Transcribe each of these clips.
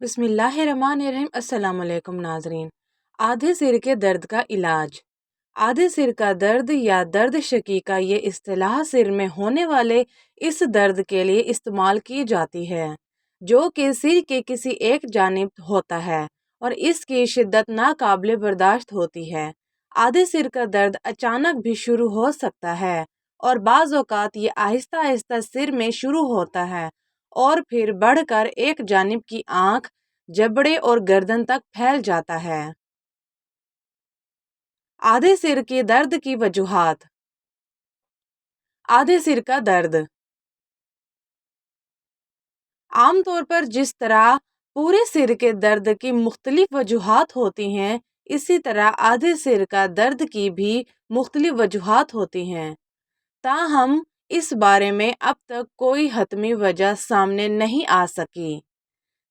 बिस्मिल्लाहिर्रहमानिर्रहीम। अस्सलाम वालेकुम नाजरीन। आधे सिर के दर्द का इलाज। आधे सिर का दर्द या दर्द शकीका ये इस्तिलाह सिर में होने वाले इस दर्द के लिए इस्तेमाल की जाती है जो कि सिर के किसी एक जानिब होता है और इसकी शिद्दत नाकाबिले बर्दाश्त होती है। आधे सिर का दर्द अचानक भी शुरू हो सकता है और बाज़ औक़ात ये आहिस्ता आहिस्ता सिर में शुरू होता है और फिर बढ़कर एक जानिब की आँख, जबड़े और गर्दन तक फैल जाता है। आधे सिर के दर्द की वजूहात। आधे सिर का दर्द आमतौर पर जिस तरह पूरे सिर के दर्द की मुख्तलिफ वजूहात होती हैं, इसी तरह आधे सिर का दर्द की भी मुख्तलिफ वजूहात होती हैं। ताहम इस बारे में अब तक कोई हतमी वजह सामने नहीं आ सकी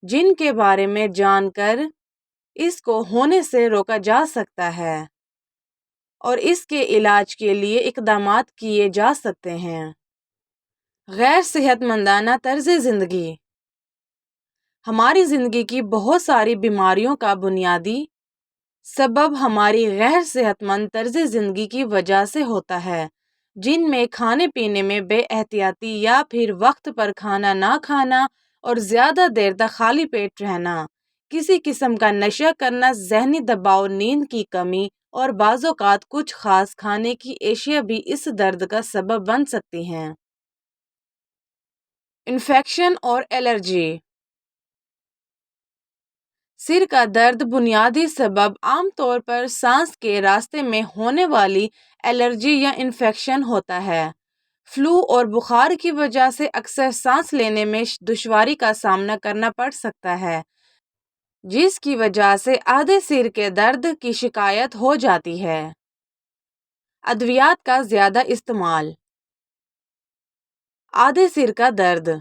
जिनके बारे में जानकर इसको होने से रोका जा सकता है और इसके इलाज के लिए इक़दामात किए जा सकते हैं। गैर सेहतमंदाना तर्ज ज़िंदगी। हमारी ज़िंदगी की बहुत सारी बीमारियों का बुनियादी सबब हमारी गैर सेहतमंद तर्ज ज़िंदगी की वजह से होता है, जिनमें खाने पीने में बेएहतियाती या फिर वक्त पर खाना ना खाना और ज़्यादा देर तक खाली पेट रहना, किसी किस्म का नशा करना, ज़हनी दबाव, नींद की कमी और बाज़ औक़ात कुछ ख़ास खाने की एशिया भी इस दर्द का सबब बन सकती हैं। इन्फेक्शन और एलर्जी। सिर का दर्द बुनियादी सबब आमतौर पर सांस के रास्ते में होने वाली एलर्जी या इन्फेक्शन होता है। फ्लू और बुखार की वजह से अक्सर सांस लेने में दुश्वारी का सामना करना पड़ सकता है, जिसकी वजह से आधे सिर के दर्द की शिकायत हो जाती है। अद्वियात का ज़्यादा इस्तेमाल। आधे सिर का दर्द।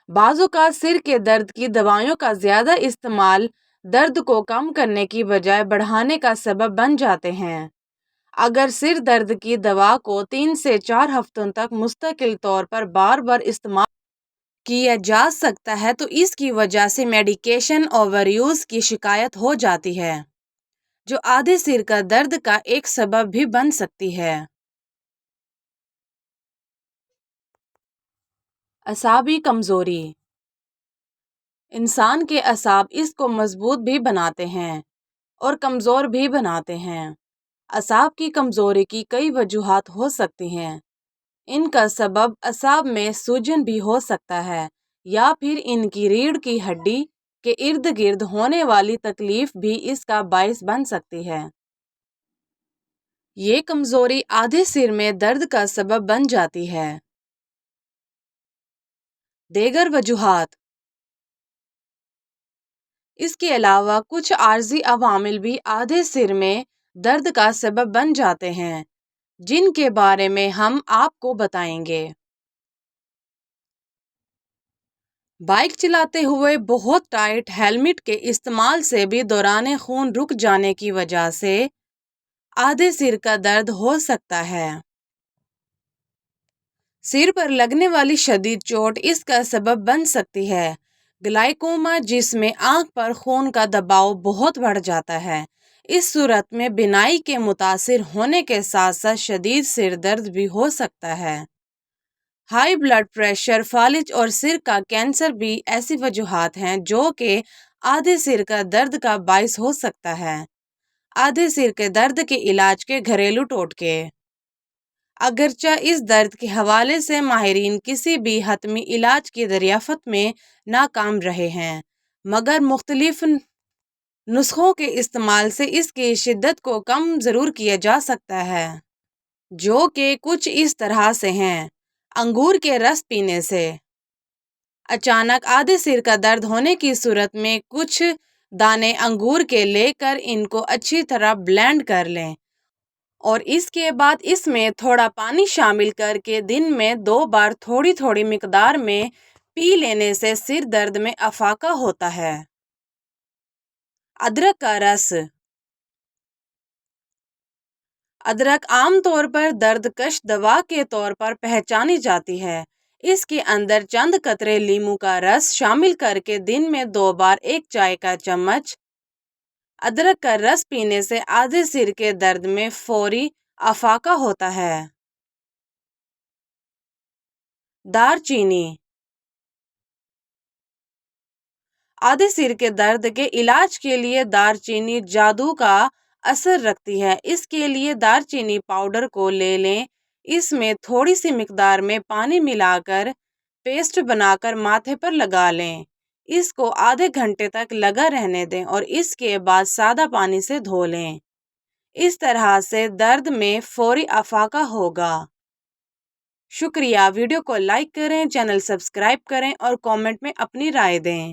बाज़-औक़ात सिर के दर्द की दवाइयों का ज़्यादा इस्तेमाल दर्द को कम करने की बजाय बढ़ाने का सबब बन जाते हैं। अगर सिर दर्द की दवा को 3 से 4 हफ्तों तक मुस्तकिल तौर पर बार-बार इस्तेमाल किया जा सकता है तो इसकी वजह से मेडिकेशन ओवरयूज़ की शिकायत हो जाती है, जो आधे सिर का दर्द का एक सबब भी बन सकती है। असाबी कमज़ोरी। इंसान के असाब इसको मजबूत भी बनाते हैं और कमज़ोर भी बनाते हैं। असाब की कमज़ोरी की कई वजूहात हो सकती हैं। इनका सबब असाब में सूजन भी हो सकता है या फिर इनकी रीढ़ की हड्डी के इर्द गिर्द होने वाली तकलीफ भी इसका बायस बन सकती है। ये कमज़ोरी आधे सिर में दर्द का सबब बन जाती है। दीगर वजूहात। इसके अलावा कुछ आर्जी अवामिल भी आधे सिर में दर्द का सबब बन जाते हैं, जिनके बारे में हम आपको बताएंगे। बाइक चलाते हुए बहुत टाइट हेलमेट के इस्तेमाल से भी दौरान खून रुक जाने की वजह से आधे सिर का दर्द हो सकता है। सिर पर लगने वाली शदीद चोट इसका सबब बन सकती है। ग्लाइकोमा, जिसमें आंख पर खून का दबाव बहुत बढ़ जाता है। इस सूरत में बिनाई के मुतासिर होने के साथ साथ शदीद सिर दर्द भी हो सकता है। हाई ब्लड प्रेशर, फालिज और सिर का कैंसर भी ऐसी वजूहात हैं जो कि आधे सिर का दर्द का बायस हो सकता है। आधे सिर के दर्द के इलाज के घरेलू टोटके। अगरचे इस दर्द के हवाले से माहिरीन किसी भी हतमी इलाज की दरियाफ्त में नाकाम रहे हैं, मगर मुख्तलिफ नुस्खों के इस्तेमाल से इसकी शिद्दत को कम ज़रूर किया जा सकता है, जो कि कुछ इस तरह से हैं। अंगूर के रस पीने से। अचानक आधे सिर का दर्द होने की सूरत में कुछ दाने अंगूर के लेकर इनको अच्छी तरह ब्लेंड कर लें और इसके बाद इसमें थोड़ा पानी शामिल करके दिन में 2 बार थोड़ी थोड़ी मिकदार में पी लेने से सिर दर्द में अफाका होता है। अदरक का रस। अदरक आमतौर पर दर्दकश दवा के तौर पर पहचानी जाती है। اس کے اندر چند قطرے لیموں کا رس شامل کر کے دن میں 2 بار 1 چائے کا چمچ ادرک کا رس پینے سے آدھے سر کے درد میں فوری افاقہ ہوتا ہے۔ دار چینی آدھے سر کے درد کے علاج کے لیے دار چینی جادو کا اثر رکھتی ہے۔ اس کے لیے دار چینی پاؤڈر کو لے لیں، اس میں تھوڑی سی مقدار میں پانی ملا کر پیسٹ بنا کر ماتھے پر لگا لیں، اس کو آدھے گھنٹے تک لگا رہنے دیں اور اس کے بعد سادہ پانی سے دھو لیں۔ اس طرح سے درد میں فوری افاقہ ہوگا۔ شکریہ، ویڈیو کو لائک کریں، چینل سبسکرائب کریں اور کامنٹ میں اپنی رائے دیں۔